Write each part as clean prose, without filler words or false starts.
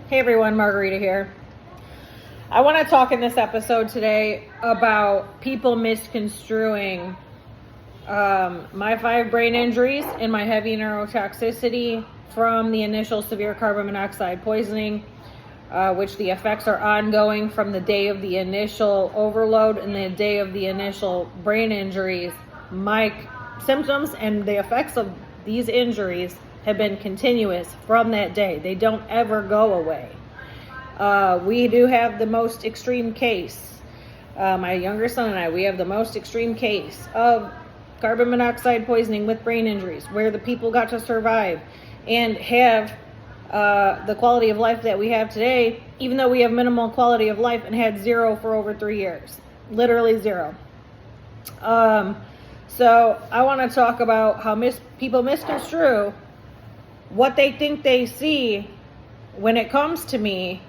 Hey everyone, Margarita here. I want to talk in this episode today about people misconstruing my 5 brain injuries and my heavy neurotoxicity from the initial severe carbon monoxide poisoning, which the effects are ongoing from the day of the initial overload and the day of the initial brain injuries. My symptoms and the effects of these injuries have been continuous from that day. They don't ever go away. We do have the most extreme case. My younger son and I, we have the most extreme case of carbon monoxide poisoning with brain injuries, where the people got to survive and have the quality of life that we have today, even though we have minimal quality of life and had 0 for over 3 years. Literally 0. So I want to talk about how people misconstrue what they think they see when it comes to me,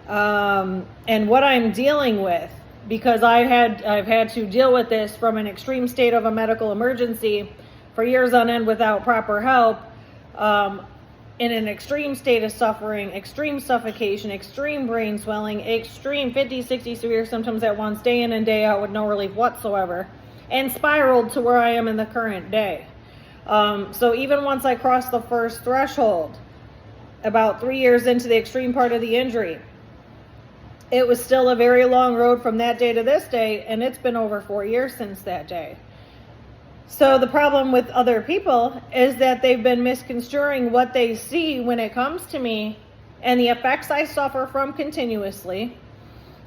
and what I'm dealing with, because I've had to deal with this from an extreme state of a medical emergency for years on end without proper help, in an extreme state of suffering, extreme suffocation, extreme brain swelling, extreme 50, 60 severe symptoms at once, day in and day out with no relief whatsoever, and spiraled to where I am in the current day. So even once I crossed the first threshold, about 3 years into the extreme part of the injury, it was still a very long road from that day to this day, and it's been over 4 years since that day. So the problem with other people is that they've been misconstruing what they see when it comes to me and the effects I suffer from continuously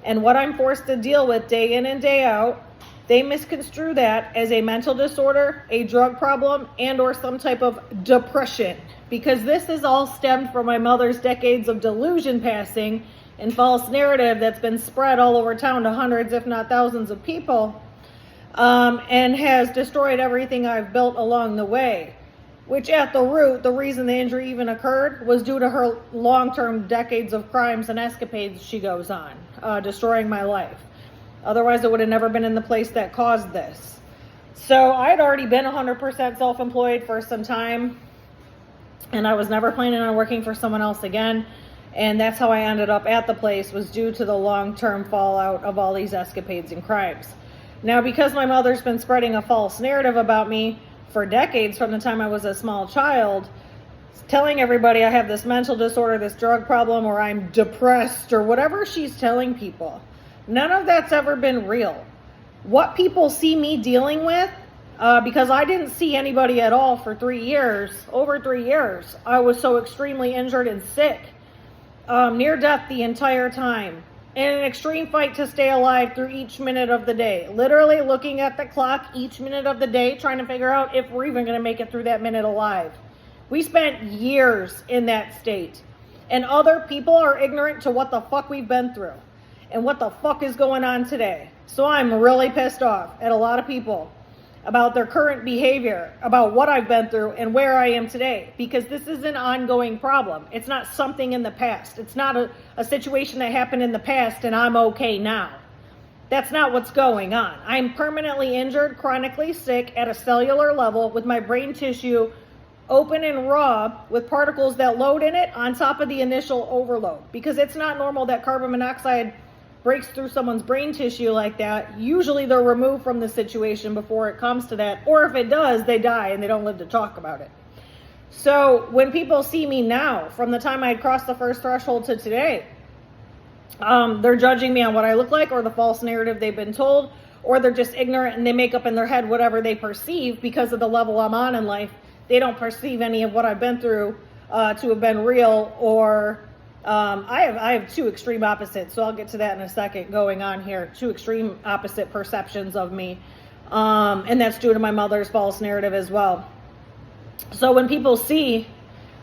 and what I'm forced to deal with day in and day out. They misconstrue that as a mental disorder, a drug problem, and or some type of depression, because this is all stemmed from my mother's decades of delusion passing and false narrative that's been spread all over town to hundreds, if not thousands of people, and has destroyed everything I've built along the way, which at the root, the reason the injury even occurred was due to her long-term decades of crimes and escapades she goes on, destroying my life. Otherwise, it would have never been in the place that caused this. So I had already been 100% self-employed for some time, and I was never planning on working for someone else again. And that's how I ended up at the place, was due to the long-term fallout of all these escapades and crimes. Now, because my mother's been spreading a false narrative about me for decades, from the time I was a small child, telling everybody I have this mental disorder, this drug problem, or I'm depressed, or whatever she's telling people, none of that's ever been real. What people see me dealing with, because I didn't see anybody at all for 3 years, over 3 years, I was so extremely injured and sick, near death the entire time, in an extreme fight to stay alive through each minute of the day, literally looking at the clock each minute of the day, trying to figure out if we're even going to make it through that minute alive. We spent years in that state, and other people are ignorant to what the fuck we've been through and what the fuck is going on today. So I'm really pissed off at a lot of people about their current behavior, about what I've been through and where I am today, because this is an ongoing problem. It's not something in the past. It's not a situation that happened in the past and I'm okay now. That's not what's going on. I'm permanently injured, chronically sick at a cellular level, with my brain tissue open and raw with particles that load in it on top of the initial overload, because it's not normal that carbon monoxide breaks through someone's brain tissue like that. Usually they're removed from the situation before it comes to that, or if it does, they die and they don't live to talk about it. So when people see me now, from the time I had crossed the first threshold to today, they're judging me on what I look like, or the false narrative they've been told, or they're just ignorant and they make up in their head whatever they perceive because of the level I'm on in life. They don't perceive any of what I've been through to have been real, or I have 2 extreme opposites, so I'll get to that in a second, going on here. 2 extreme opposite perceptions of me, and that's due to my mother's false narrative as well. So when people see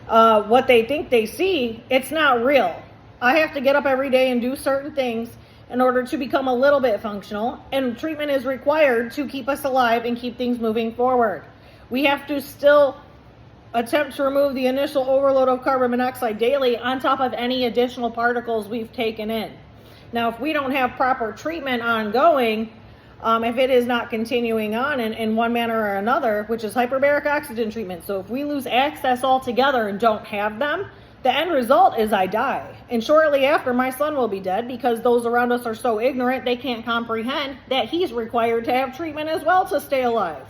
what they think they see, it's not real. I have to get up every day and do certain things in order to become a little bit functional, and treatment is required to keep us alive and keep things moving forward. We have to still attempt to remove the initial overload of carbon monoxide daily on top of any additional particles we've taken in. Now, if we don't have proper treatment ongoing, if it is not continuing on in one manner or another, which is hyperbaric oxygen treatment. So if we lose access altogether and don't have them, the end result is I die. And shortly after, my son will be dead because those around us are so ignorant they can't comprehend that he's required to have treatment as well to stay alive.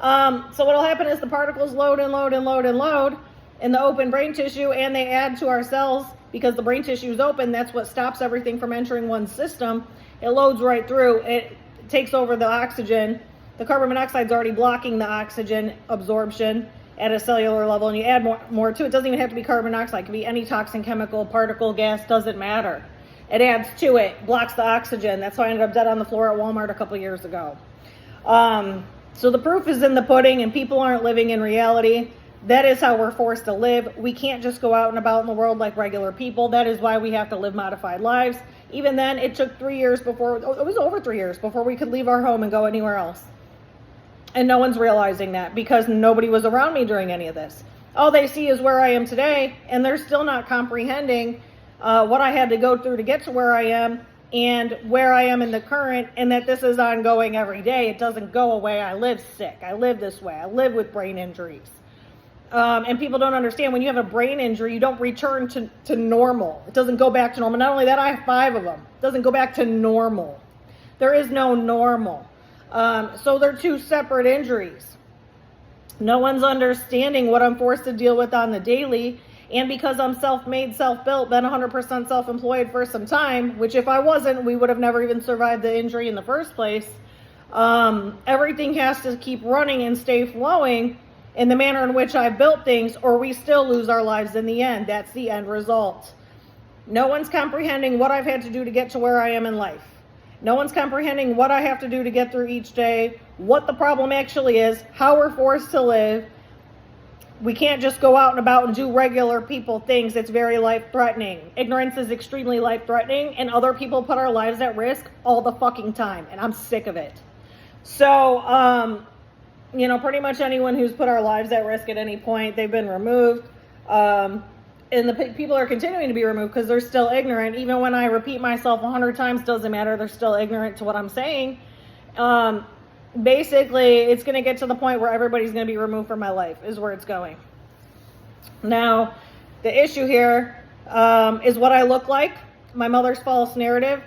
So what will happen is the particles load and load and load and load in the open brain tissue, and they add to our cells because the brain tissue is open. That's what stops everything from entering one's system. It loads right through. It takes over the oxygen. The carbon monoxide is already blocking the oxygen absorption at a cellular level, and you add more to it. It doesn't even have to be carbon monoxide. It can be any toxin, chemical, particle, gas, doesn't matter. It adds to it, blocks the oxygen. That's why I ended up dead on the floor at Walmart a couple years ago. So the proof is in the pudding, and people aren't living in reality. That is how we're forced to live. We can't just go out and about in the world like regular people. That is why we have to live modified lives. Even then, it took 3 years before, it was over 3 years before we could leave our home and go anywhere else. And no one's realizing that because nobody was around me during any of this. All they see is where I am today, and they're still not comprehending what I had to go through to get to where I am and where I am in the current, and that this is ongoing every day. It doesn't go away. I live sick. I live this way. I live with brain injuries. And people don't understand, when you have a brain injury, you don't return to normal. It doesn't go back to normal. Not only that, I have 5 of them. It doesn't go back to normal. There is no normal. So they're 2 separate injuries. No one's understanding what I'm forced to deal with on the daily. And because I'm self-made, self-built, been 100% self-employed for some time, which if I wasn't, we would have never even survived the injury in the first place. Everything has to keep running and stay flowing in the manner in which I built things, or we still lose our lives in the end. That's the end result. No one's comprehending what I've had to do to get to where I am in life. No one's comprehending what I have to do to get through each day, what the problem actually is, how we're forced to live. We can't just go out and about and do regular people things. It's very life-threatening. Ignorance is extremely life-threatening, and other people put our lives at risk all the fucking time, and I'm sick of it. So, pretty much anyone who's put our lives at risk at any point, they've been removed. And the people are continuing to be removed because they're still ignorant. Even when I repeat myself 100 times, doesn't matter. They're still ignorant to what I'm saying. Basically, it's going to get to the point where everybody's going to be removed from my life, is where it's going. Now, the issue here is what I look like. My mother's false narrative.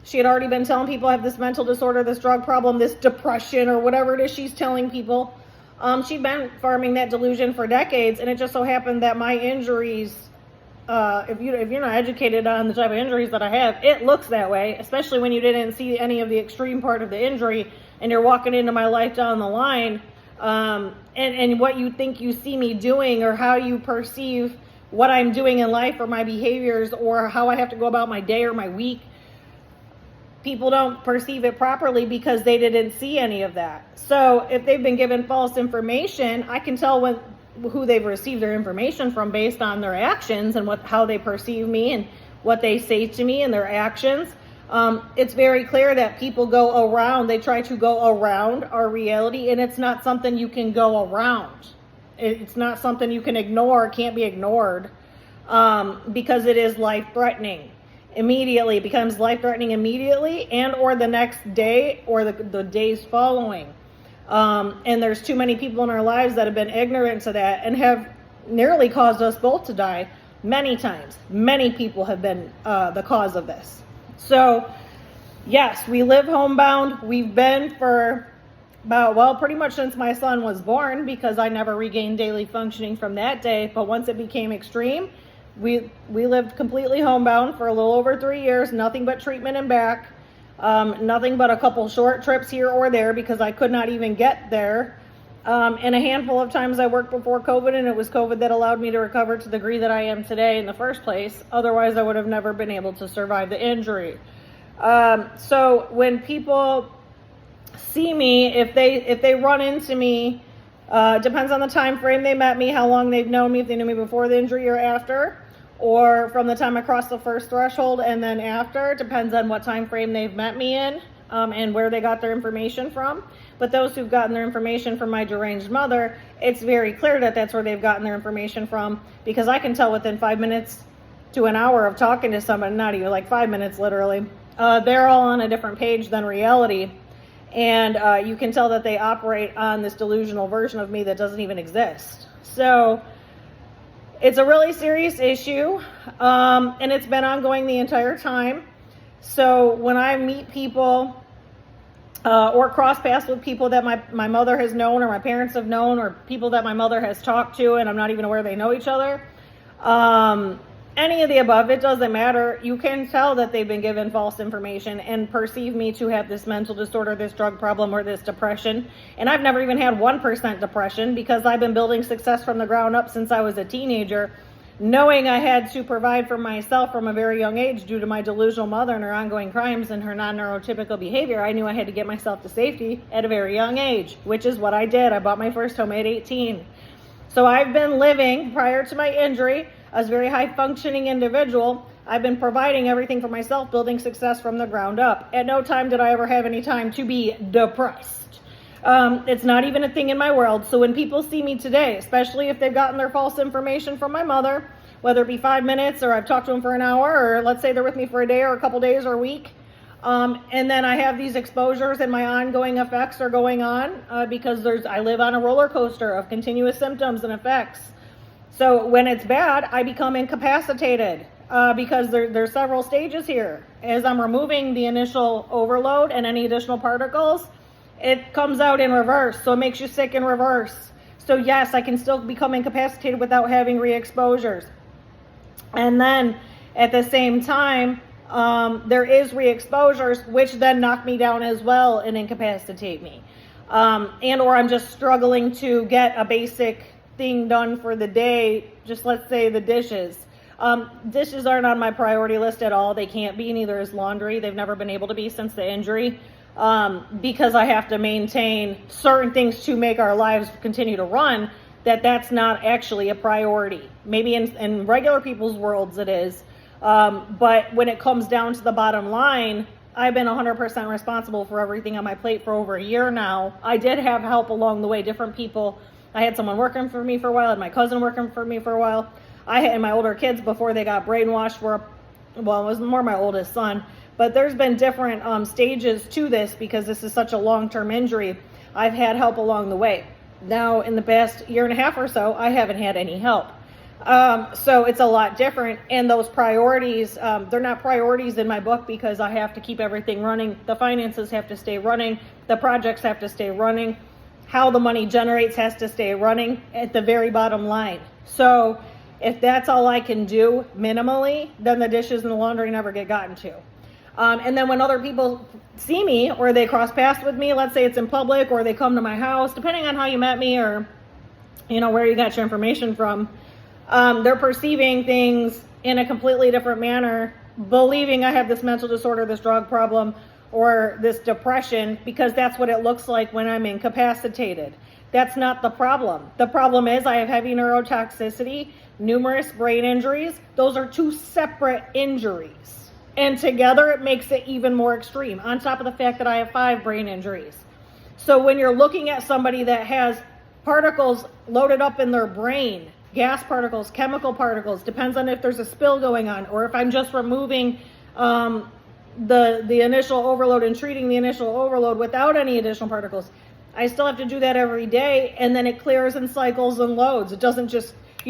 She had already been telling people I have this mental disorder, this drug problem, this depression, or whatever it is she's telling people. She'd been farming that delusion for decades, and it just so happened that my injuries, if you're not educated on the type of injuries that I have, it looks that way, especially when you didn't see any of the extreme part of the injury, and you're walking into my life down the line, and what you think you see me doing, or how you perceive what I'm doing in life, or my behaviors, or how I have to go about my day or my week. People don't perceive it properly because they didn't see any of that. So if they've been given false information, I can tell who they've received their information from based on their actions and how they perceive me and what they say to me and their actions. It's very clear that people go around, they try to go around our reality, and it's not something you can go around. It's not something you can ignore, can't be ignored, because it is life-threatening. Immediately, it becomes life-threatening immediately, and or the next day or the days following. And there's too many people in our lives that have been ignorant to that and have nearly caused us both to die many times. Many people have been the cause of this. So, yes, we live homebound. We've been for pretty much since my son was born, because I never regained daily functioning from that day. But once it became extreme, we lived completely homebound for a little over 3 years, nothing but treatment and back, nothing but a couple short trips here or there because I could not even get there. And a handful of times I worked before COVID, and it was COVID that allowed me to recover to the degree that I am today in the first place. Otherwise, I would have never been able to survive the injury. So when people see me, if they run into me, depends on the time frame they met me, how long they've known me, if they knew me before the injury or after, or from the time I crossed the first threshold and then after. Depends on what time frame they've met me in, and where they got their information from. But those who've gotten their information from my deranged mother, it's very clear that that's where they've gotten their information from, because I can tell within 5 minutes to an hour of talking to someone, not even like 5 minutes literally, they're all on a different page than reality. And you can tell that they operate on this delusional version of me that doesn't even exist. So It's a really serious issue, and it's been ongoing the entire time. So when I meet people or cross paths with people that my mother has known or my parents have known or people that my mother has talked to and I'm not even aware they know each other, any of the above, it doesn't matter. You can tell that they've been given false information and perceive me to have this mental disorder, this drug problem, or this depression. And I've never even had 1% depression because I've been building success from the ground up since I was a teenager, knowing I had to provide for myself from a very young age due to my delusional mother and her ongoing crimes and her non-neurotypical behavior. I knew I had to get myself to safety at a very young age, which is what I did. I bought my first home at 18. So I've been living, prior to my injury, as a very high-functioning individual. I've been providing everything for myself, building success from the ground up. At no time did I ever have any time to be depressed. It's not even a thing in my world. So when people see me today, especially if they've gotten their false information from my mother, whether it be 5 minutes or I've talked to them for an hour, or let's say they're with me for a day or a couple days or a week, and then I have these exposures and my ongoing effects are going on because I live on a roller coaster of continuous symptoms and effects. So when it's bad, I become incapacitated because there's several stages here. As I'm removing the initial overload and any additional particles, it comes out in reverse. So it makes you sick in reverse. So yes, I can still become incapacitated without having re-exposures. And then at the same time, there is re-exposures, which then knock me down as well and incapacitate me. And or I'm just struggling to get a basic thing done for the day, just let's say the dishes. Dishes aren't on my priority list at all. They can't be, neither is laundry. They've never been able to be since the injury because I have to maintain certain things to make our lives continue to run. That's not actually a priority. Maybe in regular people's worlds it is, but when it comes down to the bottom line, I've been 100% responsible for everything on my plate for over a year now. I did have help along the way, different people. I had someone working for me for a while, I had my cousin working for me for a while. I had my older kids before they got brainwashed it was more my oldest son. But there's been different stages to this because this is such a long-term injury. I've had help along the way. Now, in the past year and a half or so, I haven't had any help. So it's a lot different. And those priorities, they're not priorities in my book because I have to keep everything running. The finances have to stay running. The projects have to stay running. How the money generates has to stay running at the very bottom line. So if that's all I can do minimally, then the dishes and the laundry never get gotten to. And then when other people see me or they cross paths with me, let's say it's in public or they come to my house, depending on how you met me or, where you got your information from, they're perceiving things in a completely different manner, believing I have this mental disorder, this drug problem, or this depression, because that's what it looks like when I'm incapacitated. That's not the problem. The problem is I have heavy neurotoxicity, numerous brain injuries. Those are two separate injuries. And together it makes it even more extreme, on top of the fact that I have 5 brain injuries. So when you're looking at somebody that has particles loaded up in their brain, gas particles, chemical particles, depends on if there's a spill going on or if I'm just removing the initial overload and treating the initial overload without any additional particles. I still have to do that every day, and then it clears in cycles and loads. You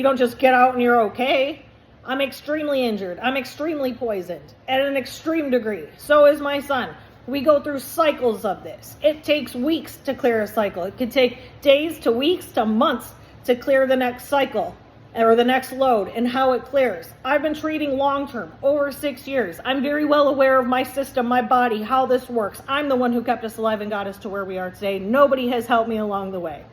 don't just get out and you're okay. I'm extremely injured. I'm extremely poisoned at an extreme degree. So is my son. We go through cycles of this. It takes weeks to clear a cycle. It could take days to weeks to months to clear the next cycle or the next load and how it clears. I've been treating long-term, over 6 years. I'm very well aware of my system, my body, how this works. I'm the one who kept us alive and got us to where we are today. Nobody has helped me along the way.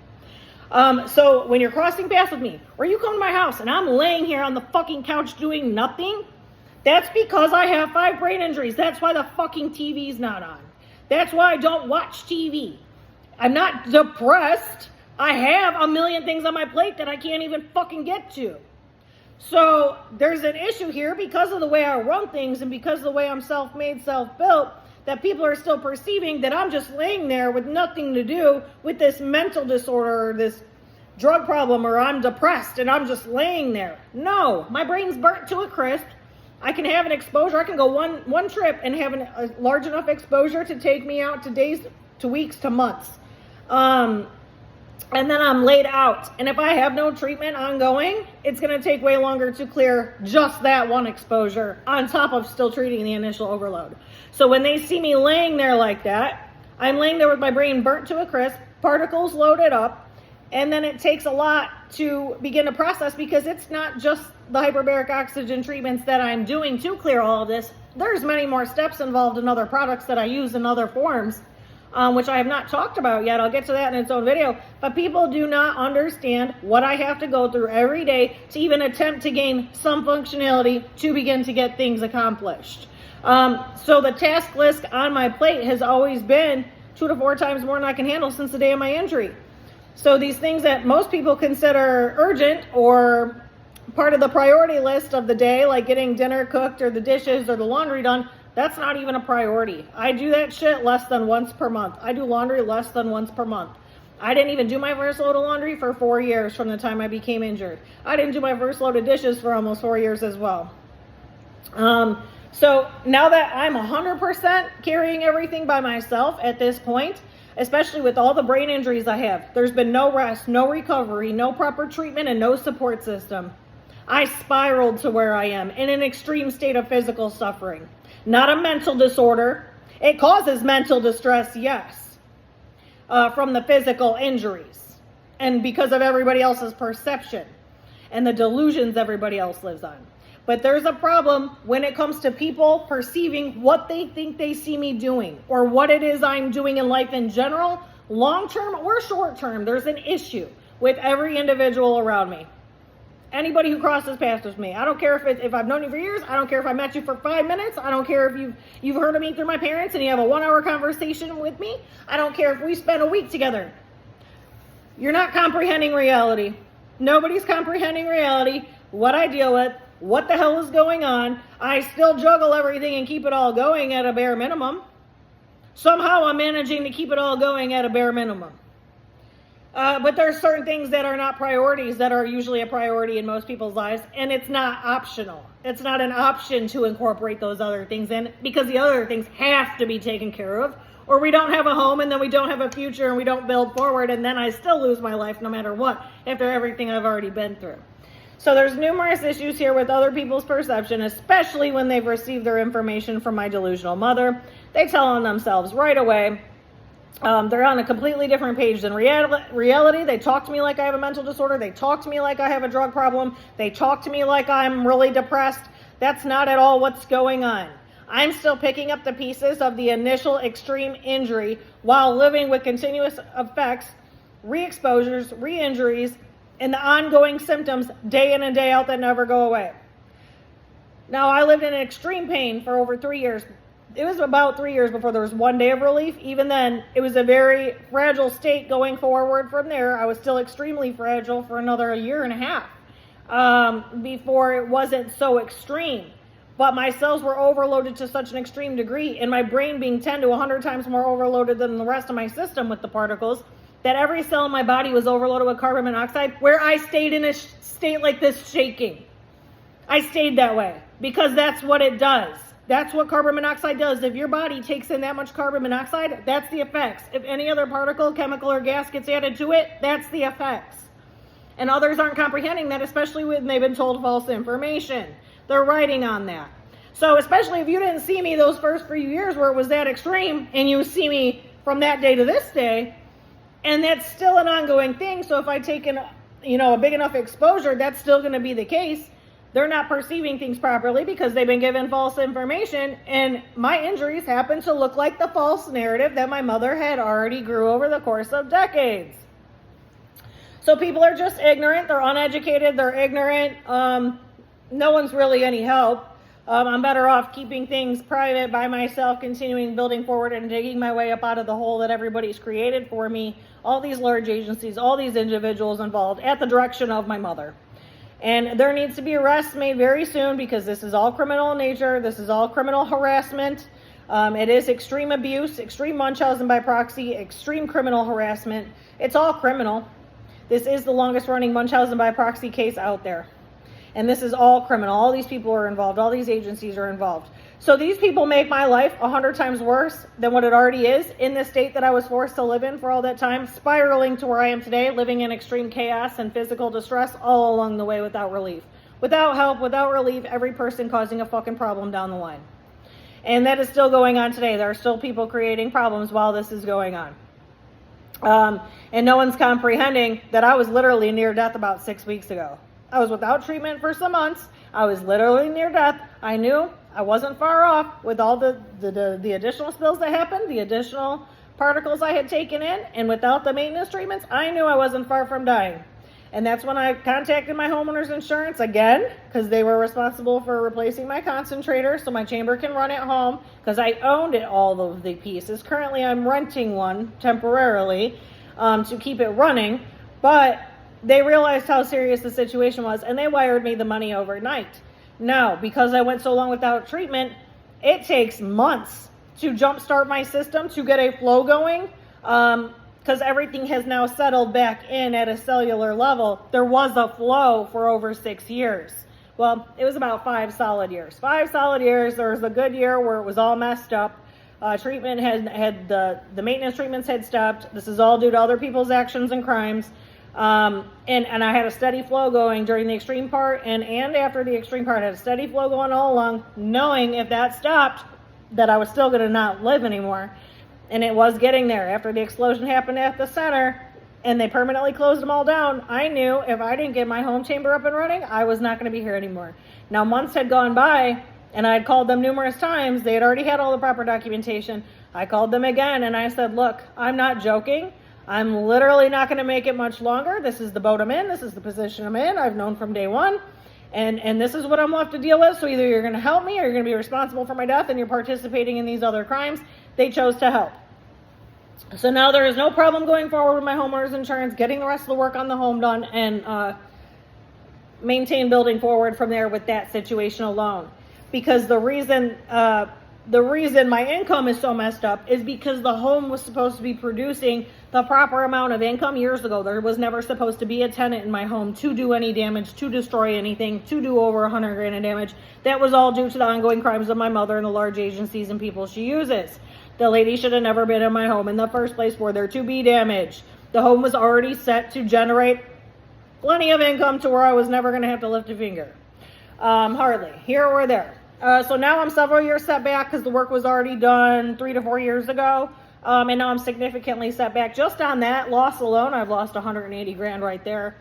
So when you're crossing paths with me, or you come to my house and I'm laying here on the fucking couch doing nothing, that's because I have 5 brain injuries. That's why the fucking TV's not on. That's why I don't watch TV. I'm not depressed. I have a million things on my plate that I can't even fucking get to. So there's an issue here because of the way I run things and because of the way I'm self-made, self-built, that people are still perceiving that I'm just laying there with nothing to do with this mental disorder or this drug problem, or I'm depressed and I'm just laying there. No, my brain's burnt to a crisp. I can have an exposure. I can go one trip and have a large enough exposure to take me out to days, to weeks, to months. and then I'm laid out. And if I have no treatment ongoing, it's going to take way longer to clear just that one exposure on top of still treating the initial overload. So when they see me laying there like that, I'm laying there with my brain burnt to a crisp, particles loaded up, and then it takes a lot to begin to process, because it's not just the hyperbaric oxygen treatments that I'm doing to clear all of this. There's many more steps involved in other products that I use in other forms, which I have not talked about yet. I'll get to that in its own video. But people do not understand what I have to go through every day to even attempt to gain some functionality to begin to get things accomplished. So the task list on my plate has always been 2 to 4 times more than I can handle since the day of my injury. So these things that most people consider urgent or part of the priority list of the day, like getting dinner cooked or the dishes or the laundry done, that's not even a priority. I do that shit less than once per month. I do laundry less than once per month. I didn't even do my first load of laundry for 4 years from the time I became injured. I didn't do my first load of dishes for almost 4 years as well. So now that I'm 100% carrying everything by myself at this point, especially with all the brain injuries I have, there's been no rest, no recovery, no proper treatment, and no support system. I spiraled to where I am in an extreme state of physical suffering. Not a mental disorder. It causes mental distress, yes, from the physical injuries and because of everybody else's perception and the delusions everybody else lives on. But there's a problem when it comes to people perceiving what they think they see me doing or what it is I'm doing in life in general, long-term or short-term. There's an issue with every individual around me. Anybody who crosses paths with me. I don't care if I've known you for years. I don't care if I met you for 5 minutes. I don't care if you've heard of me through my parents and you have a 1-hour conversation with me. I don't care if we spend a week together. You're not comprehending reality. Nobody's comprehending reality, what I deal with, what the hell is going on. I still juggle everything and keep it all going at a bare minimum. Somehow I'm managing to keep it all going at a bare minimum. But there are certain things that are not priorities that are usually a priority in most people's lives, and it's not optional. It's not an option to incorporate those other things in, because the other things have to be taken care of, or we don't have a home, and then we don't have a future, and we don't build forward, and then I still lose my life no matter what, after everything I've already been through. So there's numerous issues here with other people's perception, especially when they've received their information from my delusional mother. They tell on themselves right away. They're on a completely different page than reality. They talk to me like I have a mental disorder. They talk to me like I have a drug problem. They talk to me like I'm really depressed. That's not at all what's going on. I'm still picking up the pieces of the initial extreme injury while living with continuous effects, re-exposures, re-injuries, and the ongoing symptoms day in and day out that never go away. Now, I lived in extreme pain for over 3 years. It was about 3 years before there was 1 day of relief. Even then, it was a very fragile state going forward from there. I was still extremely fragile for another 1.5 years before it wasn't so extreme. But my cells were overloaded to such an extreme degree, and my brain being 10 to 100 times more overloaded than the rest of my system with the particles, that every cell in my body was overloaded with carbon monoxide, where I stayed in a state like this shaking. I stayed that way because that's what it does. That's what carbon monoxide does. If your body takes in that much carbon monoxide, that's the effects. If any other particle, chemical, or gas gets added to it, that's the effects. And others aren't comprehending that, especially when they've been told false information. They're writing on that. So especially if you didn't see me those first few years where it was that extreme, and you see me from that day to this day, and that's still an ongoing thing. So if I take a big enough exposure, that's still going to be the case. They're not perceiving things properly because they've been given false information, and my injuries happen to look like the false narrative that my mother had already grew over the course of decades. So people are just ignorant, they're uneducated, they're ignorant, no one's really any help. I'm better off keeping things private by myself, continuing building forward and digging my way up out of the hole that everybody's created for me, all these large agencies, all these individuals involved at the direction of my mother. And there needs to be arrests made very soon because this is all criminal in nature. This is all criminal harassment. It is extreme abuse, extreme Munchausen by proxy, extreme criminal harassment. It's all criminal. This is the longest running Munchausen by proxy case out there. And this is all criminal. All these people are involved. All these agencies are involved. So these people make my life 100 times worse than what it already is in the state that I was forced to live in for all that time, spiraling to where I am today, living in extreme chaos and physical distress all along the way without relief. Without help, without relief, every person causing a fucking problem down the line. And that is still going on today. There are still people creating problems while this is going on. And no one's comprehending that I was literally near death about 6 weeks ago. I was without treatment for some months. I was literally near death. I knew I wasn't far off with all the additional spills that happened, the additional particles I had taken in, and without the maintenance treatments, I knew I wasn't far from dying. And that's when I contacted my homeowner's insurance again, because they were responsible for replacing my concentrator so my chamber can run at home, because I owned it, all of the pieces. Currently, I'm renting one temporarily to keep it running, but they realized how serious the situation was, and they wired me the money overnight. Now, because I went so long without treatment, it takes months to jumpstart my system, to get a flow going, because everything has now settled back in at a cellular level. There was a flow for over 6 years. Well, it was about 5 solid years. 5 solid years. There was a good year where it was all messed up. Treatment had the maintenance treatments had stopped. This is all due to other people's actions and crimes. And I had a steady flow going during the extreme part and after the extreme part. I had a steady flow going all along, knowing if that stopped, that I was still going to not live anymore. And it was getting there. After the explosion happened at the center and they permanently closed them all down, I knew if I didn't get my home chamber up and running, I was not going to be here anymore. Now, months had gone by and I had called them numerous times. They had already had all the proper documentation. I called them again and I said, look, I'm not joking. I'm literally not going to make it much longer. This is the boat I'm in. This is the position I'm in. I've known from day one. And this is what I'm left to deal with. So either you're going to help me or you're going to be responsible for my death and you're participating in these other crimes. They chose to help. So now there is no problem going forward with my homeowner's insurance, getting the rest of the work on the home done, and maintain building forward from there with that situation alone. Because the reason my income is so messed up is because the home was supposed to be producing the proper amount of income years ago. There was never supposed to be a tenant in my home to do any damage, to destroy anything, to do over 100 grand in damage. That was all due to the ongoing crimes of my mother and the large agencies and people she uses. The lady should have never been in my home in the first place for there to be damage. The home was already set to generate plenty of income to where I was never going to have to lift a finger. Hardly. Here or there. So now I'm several years set back because the work was already done 3 to 4 years ago. And now I'm significantly set back. Just on that loss alone, I've lost 180 grand right there.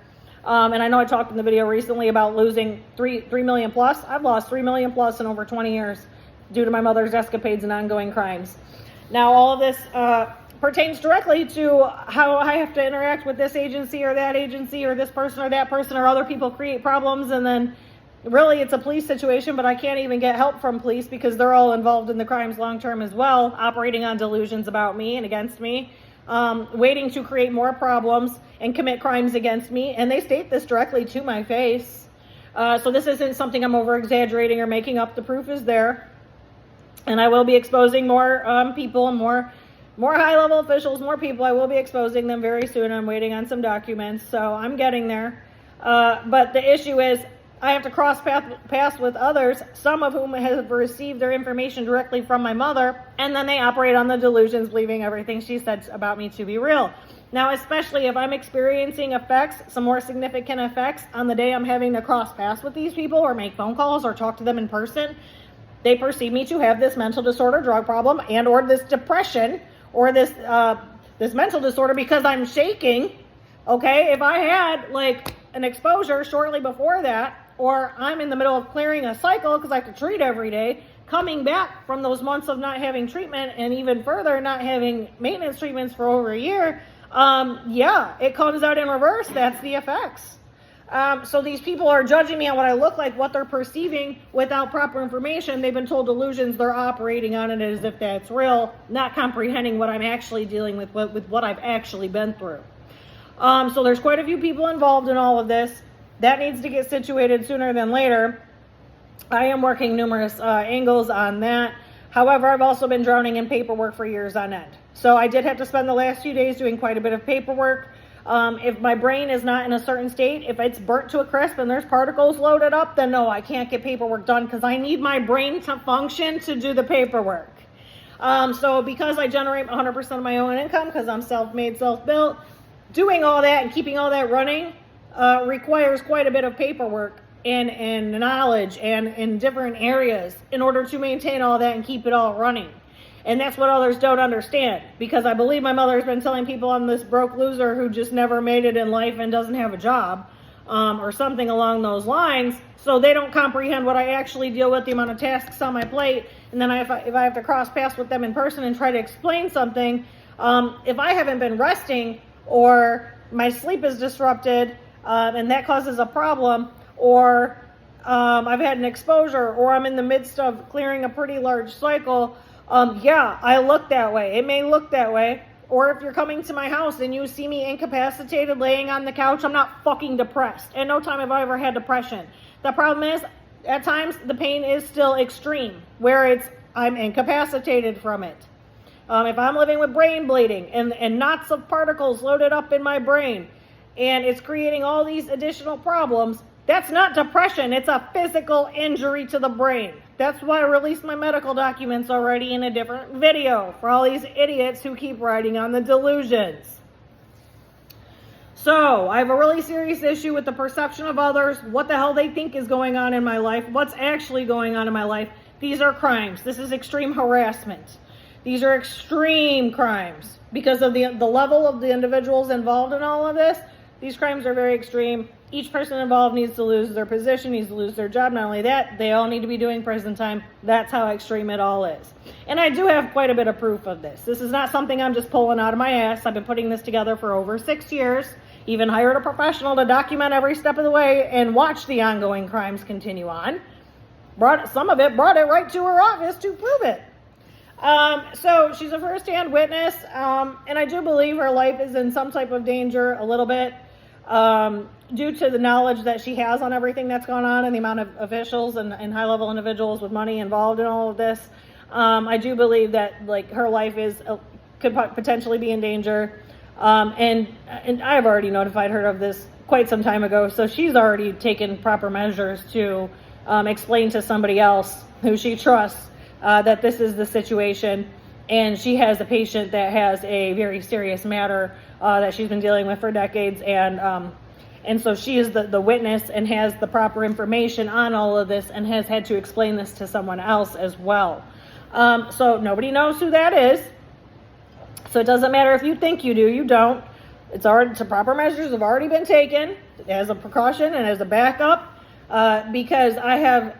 And I know I talked in the video recently about losing 3 million plus. I've lost 3 million plus in over 20 years due to my mother's escapades and ongoing crimes. Now, all of this pertains directly to how I have to interact with this agency or that agency or this person or that person, or other people create problems, and then really it's a police situation, but I can't even get help from police because they're all involved in the crimes long term as well, operating on delusions about me and against me, waiting to create more problems and commit crimes against me, and they state this directly to my face. So this isn't something I'm over exaggerating or making up. The proof is there. And I will be exposing more people and more high-level officials, more people. I will be exposing them very soon. I'm waiting on some documents, so I'm getting there. But the issue is I have to cross paths with others, some of whom have received their information directly from my mother, and then they operate on the delusions, believing everything she said about me to be real. Now, especially if I'm experiencing effects, some more significant effects, on the day I'm having to cross paths with these people or make phone calls or talk to them in person, they perceive me to have this mental disorder, drug problem, and or this depression, or this mental disorder because I'm shaking. Okay, if I had like an exposure shortly before that, or I'm in the middle of clearing a cycle because I have to treat every day, coming back from those months of not having treatment and even further not having maintenance treatments for over a year, yeah, it comes out in reverse. That's the effects. So these people are judging me on what I look like, what they're perceiving without proper information. They've been told delusions. They're operating on it as if that's real, not comprehending what I'm actually dealing with what I've actually been through. So there's quite a few people involved in all of this. That needs to get situated sooner than later. I am working numerous angles on that. However, I've also been drowning in paperwork for years on end. So I did have to spend the last few days doing quite a bit of paperwork. If my brain is not in a certain state, if it's burnt to a crisp and there's particles loaded up, then no, I can't get paperwork done because I need my brain to function to do the paperwork. So because I generate 100% of my own income, because I'm self-made, self-built, doing all that and keeping all that running requires quite a bit of paperwork and knowledge and in different areas in order to maintain all that and keep it all running. And that's what others don't understand, because I believe my mother has been telling people I'm this broke loser who just never made it in life and doesn't have a job, or something along those lines. So they don't comprehend what I actually deal with, the amount of tasks on my plate. And then if I have to cross paths with them in person and try to explain something, if I haven't been resting, or my sleep is disrupted, and that causes a problem, or I've had an exposure, or I'm in the midst of clearing a pretty large cycle, yeah, I look that way. It may look that way. Or if you're coming to my house and you see me incapacitated laying on the couch, I'm not fucking depressed. And no time have I ever had depression. The problem is, at times, the pain is still extreme, where I'm incapacitated from it. If I'm living with brain bleeding and knots of particles loaded up in my brain, and it's creating all these additional problems, that's not depression. It's a physical injury to the brain. That's why I released my medical documents already in a different video for all these idiots who keep riding on the delusions. So, I have a really serious issue with the perception of others, what the hell they think is going on in my life, what's actually going on in my life. These are crimes. This is extreme harassment. These are extreme crimes. Because of the level of the individuals involved in all of this, these crimes are very extreme. Each person involved needs to lose their position, needs to lose their job. Not only that, they all need to be doing prison time. That's how extreme it all is. And I do have quite a bit of proof of this. This is not something I'm just pulling out of my ass. I've been putting this together for over 6 years. Even hired a professional to document every step of the way and watch the ongoing crimes continue on. Brought it right to her office to prove it. So she's a first-hand witness, and I do believe her life is in some type of danger a little bit. Due to the knowledge that she has on everything that's gone on and the amount of officials and high-level individuals with money involved in all of this, I do believe that her life could potentially be in danger. And I've already notified her of this quite some time ago, so she's already taken proper measures to explain to somebody else who she trusts that this is the situation, and she has a patient that has a very serious matter that she's been dealing with for decades, and so she is the witness and has the proper information on all of this and has had to explain this to someone else as well. So nobody knows who that is. So it doesn't matter if you think you do, you don't. The proper measures have already been taken as a precaution and as a backup, because I have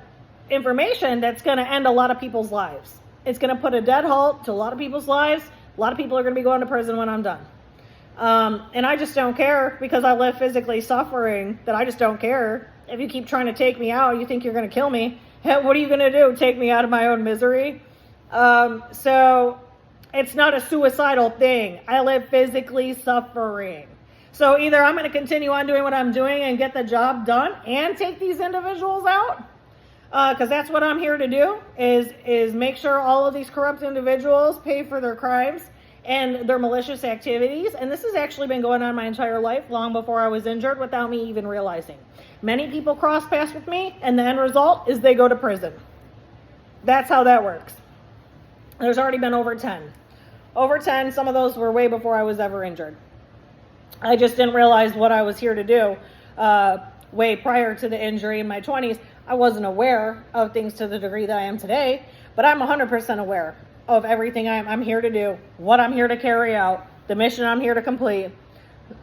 information that's going to end a lot of people's lives. It's going to put a dead halt to a lot of people's lives. A lot of people are going to be going to prison when I'm done. And I just don't care, because I live physically suffering, that I just don't care. If you keep trying to take me out, you think you're going to kill me. What are you going to do? Take me out of my own misery? So it's not a suicidal thing. I live physically suffering. So either I'm going to continue on doing what I'm doing and get the job done and take these individuals out, because that's what I'm here to do, is make sure all of these corrupt individuals pay for their crimes and their malicious activities. And this has actually been going on my entire life, long before I was injured, without me even realizing. Many people cross paths with me, and the end result is they go to prison. That's how that works. There's already been over 10. Over 10, some of those were way before I was ever injured. I just didn't realize what I was here to do way prior to the injury in my 20s. I wasn't aware of things to the degree that I am today, but I'm 100% aware of everything I'm here to do, what I'm here to carry out, the mission I'm here to complete.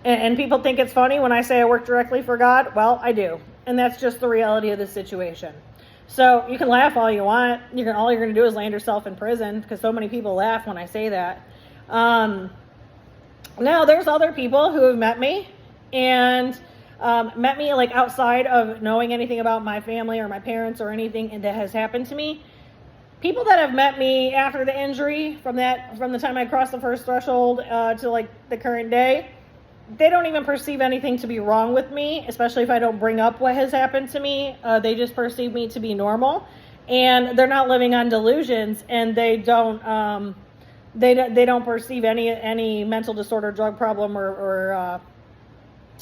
And people think it's funny when I say I work directly for God. Well, I do. And that's just the reality of the situation. So you can laugh all you want. All you're going to do is land yourself in prison, because so many people laugh when I say that. Now, there's other people who have met me and met me outside of knowing anything about my family or my parents or anything that has happened to me. People that have met me after the injury, from the time I crossed the first threshold to the current day, they don't even perceive anything to be wrong with me, especially if I don't bring up what has happened to me. They just perceive me to be normal, and they're not living on delusions, and they don't perceive any mental disorder, drug problem, or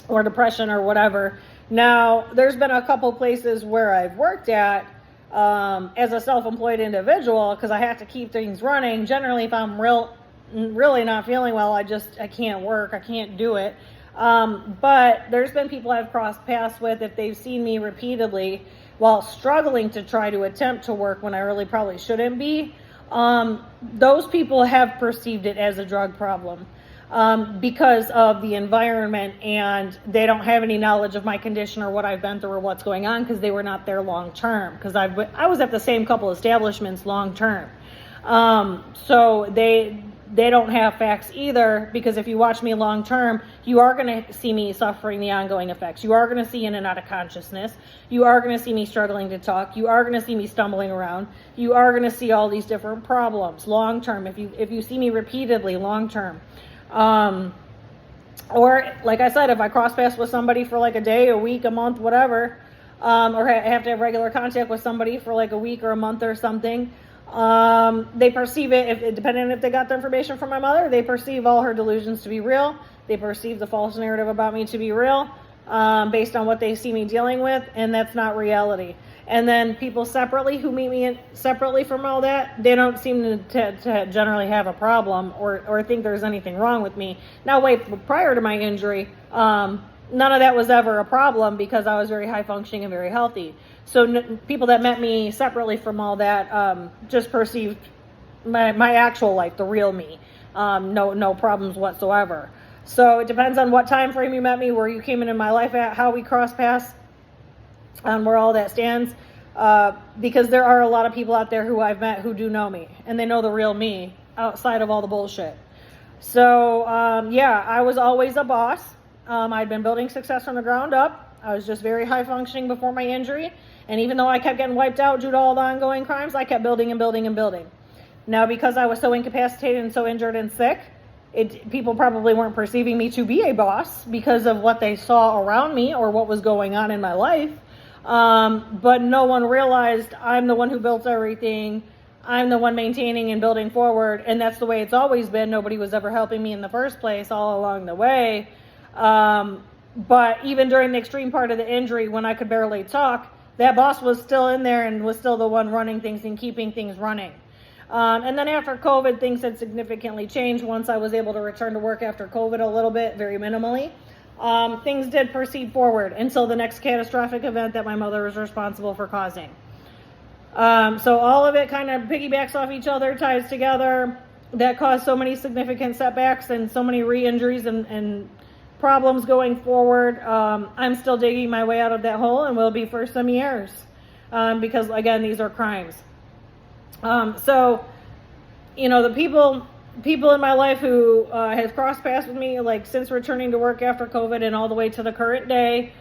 or depression or whatever. Now, there's been a couple places where I've worked at as a self-employed individual, because I have to keep things running. Generally, if I'm really not feeling well, I can't work, I can't do it. But there's been people I've crossed paths with, if they've seen me repeatedly while struggling to try to attempt to work when I really probably shouldn't be, those people have perceived it as a drug problem. Because of the environment, and they don't have any knowledge of my condition or what I've been through or what's going on, because they were not there long term, because I was at the same couple establishments long term. So they don't have facts either, because if you watch me long term, you are going to see me suffering the ongoing effects. You are going to see in and out of consciousness. You are going to see me struggling to talk. You are going to see me stumbling around. You are going to see all these different problems long term if you see me repeatedly long term. Or like I said, if I cross paths with somebody for like a day, a week, a month, whatever, or I have to have regular contact with somebody for like a week or a month or something, they perceive it, depending on if they got the information from my mother, they perceive all her delusions to be real. They perceive the false narrative about me to be real, based on what they see me dealing with, and that's not reality. And then people separately who meet me separately from all that, they don't seem to generally have a problem or think there's anything wrong with me. Now, prior to my injury, none of that was ever a problem, because I was very high functioning and very healthy. So people that met me separately from all that just perceived my actual life, the real me. No problems whatsoever. So it depends on what time frame you met me, where you came into my life at, how we cross paths, on where all that stands, because there are a lot of people out there who I've met who do know me, and they know the real me outside of all the bullshit. So yeah, I was always a boss. I'd been building success from the ground up. I was just very high functioning before my injury, and even though I kept getting wiped out due to all the ongoing crimes, I kept building and building and building. Now, because I was so incapacitated and so injured and sick, people probably weren't perceiving me to be a boss because of what they saw around me or what was going on in my life. But no one realized I'm the one who built everything. I'm the one maintaining and building forward. And that's the way it's always been. Nobody was ever helping me in the first place all along the way. But even during the extreme part of the injury, when I could barely talk, that boss was still in there and was still the one running things and keeping things running. And then after COVID, things had significantly changed. Once I was able to return to work after COVID a little bit, very minimally. Things did proceed forward until the next catastrophic event that my mother was responsible for causing. So all of it kind of piggybacks off each other, ties together. That caused so many significant setbacks and so many re-injuries and problems going forward. I'm still digging my way out of that hole and will be for some years, because again, these are crimes. So, you know, the people in my life who has crossed paths with me, like since returning to work after COVID and all the way to the current day,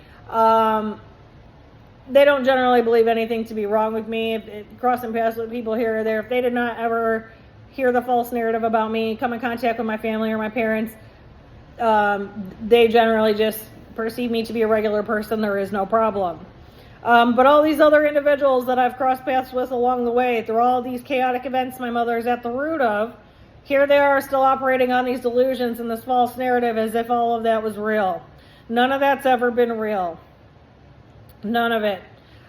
they don't generally believe anything to be wrong with me. If crossing paths with people here or there, if they did not ever hear the false narrative about me, come in contact with my family or my parents, they generally just perceive me to be a regular person. There is no problem. But all these other individuals that I've crossed paths with along the way, through all these chaotic events my mother is at the root of, here they are still operating on these delusions and this false narrative as if all of that was real. None of that's ever been real. None of it.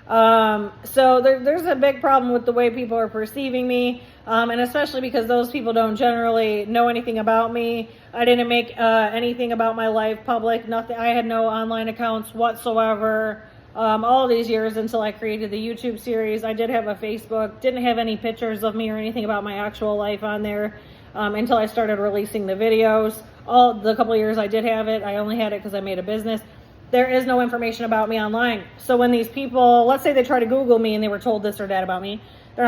So there's a big problem with the way people are perceiving me, and especially because those people don't generally know anything about me. I didn't make anything about my life public. Nothing. I had no online accounts whatsoever. All these years until I created the YouTube series. I did have a Facebook, didn't have any pictures of me or anything about my actual life on there until I started releasing the videos. All the couple of years I did have it, I only had it because I made a business. There is no information about me online. So when these people, let's say they try to Google me and they were told this or that about me, they're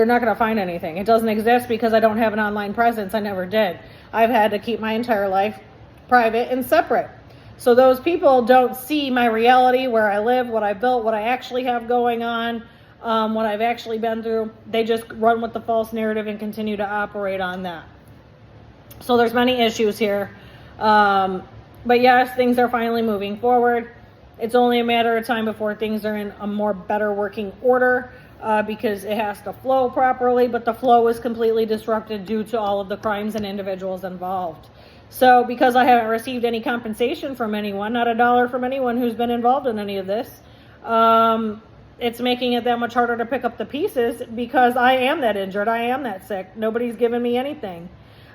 not gonna find anything. It doesn't exist because I don't have an online presence. I never did. I've had to keep my entire life private and separate. So those people don't see my reality, where I live, what I built, what I actually have going on, what I've actually been through. They just run with the false narrative and continue to operate on that. So there's many issues here. But yes, things are finally moving forward. It's only a matter of time before things are in a more better working order, because it has to flow properly, but the flow is completely disrupted due to all of the crimes and individuals involved. So because I haven't received any compensation from anyone, not a dollar from anyone who's been involved in any of this, it's making it that much harder to pick up the pieces because I am that injured. I am that sick. Nobody's given me anything.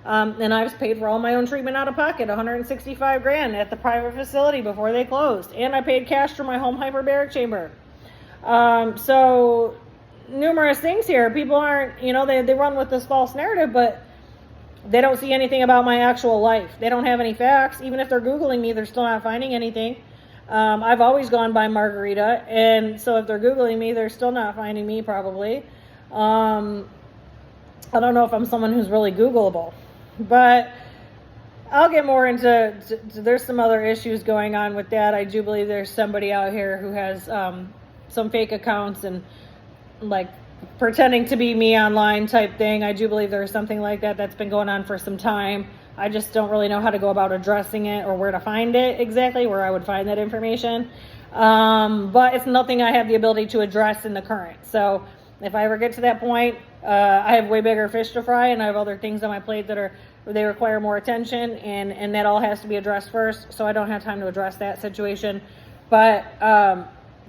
And I've paid for all my own treatment out of pocket, $165,000 at the private facility before they closed. And I paid cash for my home hyperbaric chamber. So numerous things here. People aren't, they run with this false narrative, but they don't see anything about my actual life. They don't have any facts. Even if they're Googling me, they're still not finding anything. I've always gone by Margarita, and so if they're Googling me, they're still not finding me probably. I don't know if I'm someone who's really Googleable, but I'll get more into, there's some other issues going on with that. I do believe there's somebody out here who has some fake accounts and like pretending to be me online type thing. I do believe there's something like that that's been going on for some time. I just don't really know how to go about addressing it or where to find it exactly, where I would find that information. But it's nothing I have the ability to address in the current. So if I ever get to that point, I have way bigger fish to fry, and I have other things on my plate they require more attention, and that all has to be addressed first. So I don't have time to address that situation. But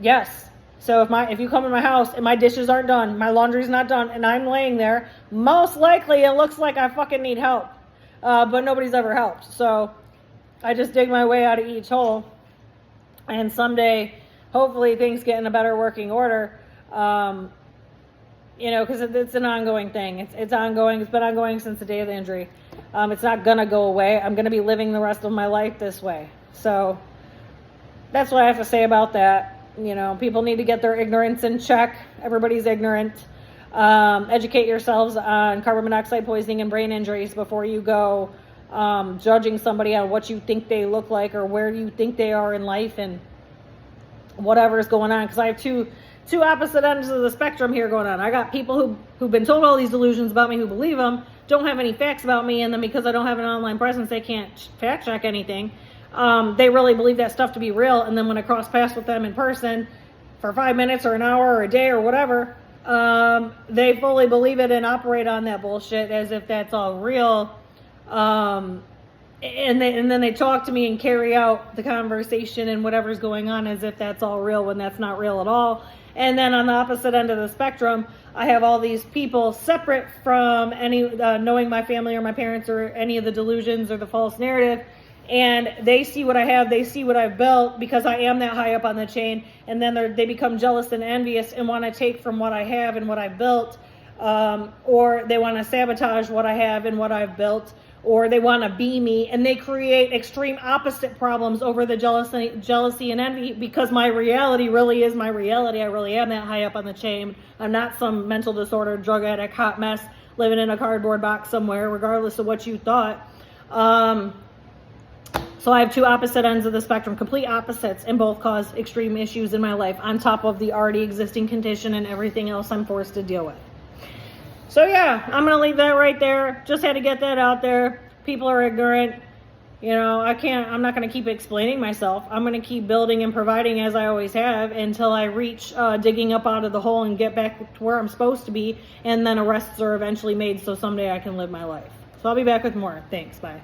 yes. So if you come in my house and my dishes aren't done, my laundry's not done, and I'm laying there, most likely it looks like I fucking need help. But nobody's ever helped. So I just dig my way out of each hole. And someday, hopefully things get in a better working order. Because it's an ongoing thing. It's ongoing. It's been ongoing since the day of the injury. It's not going to go away. I'm going to be living the rest of my life this way. So that's what I have to say about that. People need to get their ignorance in check. Everybody's ignorant. Educate yourselves on carbon monoxide poisoning and brain injuries before you go judging somebody on what you think they look like or where you think they are in life and whatever is going on. Because I have two opposite ends of the spectrum here going on. I got people who've been told all these delusions about me, who believe them, don't have any facts about me, and then because I don't have an online presence, they can't fact check anything. They really believe that stuff to be real, and then when I cross paths with them in person for 5 minutes or an hour or a day or whatever, they fully believe it and operate on that bullshit as if that's all real. And then they talk to me and carry out the conversation and whatever's going on as if that's all real when that's not real at all. And then on the opposite end of the spectrum, I have all these people separate from any knowing my family or my parents or any of the delusions or the false narrative. And they see what I have, they see what I've built because I am that high up on the chain, and then they become jealous and envious and want to take from what I have and what I've built, or they want to sabotage what I have and what I've built, or they want to be me, and they create extreme opposite problems over the jealousy and envy because my reality really is my reality. I really am that high up on the chain. I'm not some mental disorder, drug addict, hot mess living in a cardboard box somewhere, regardless of what you thought. So I have two opposite ends of the spectrum, complete opposites, and both cause extreme issues in my life on top of the already existing condition and everything else I'm forced to deal with. So yeah, I'm going to leave that right there. Just had to get that out there. People are ignorant. I'm not going to keep explaining myself. I'm going to keep building and providing as I always have until I reach digging up out of the hole and get back to where I'm supposed to be. And then arrests are eventually made so someday I can live my life. So I'll be back with more. Thanks. Bye.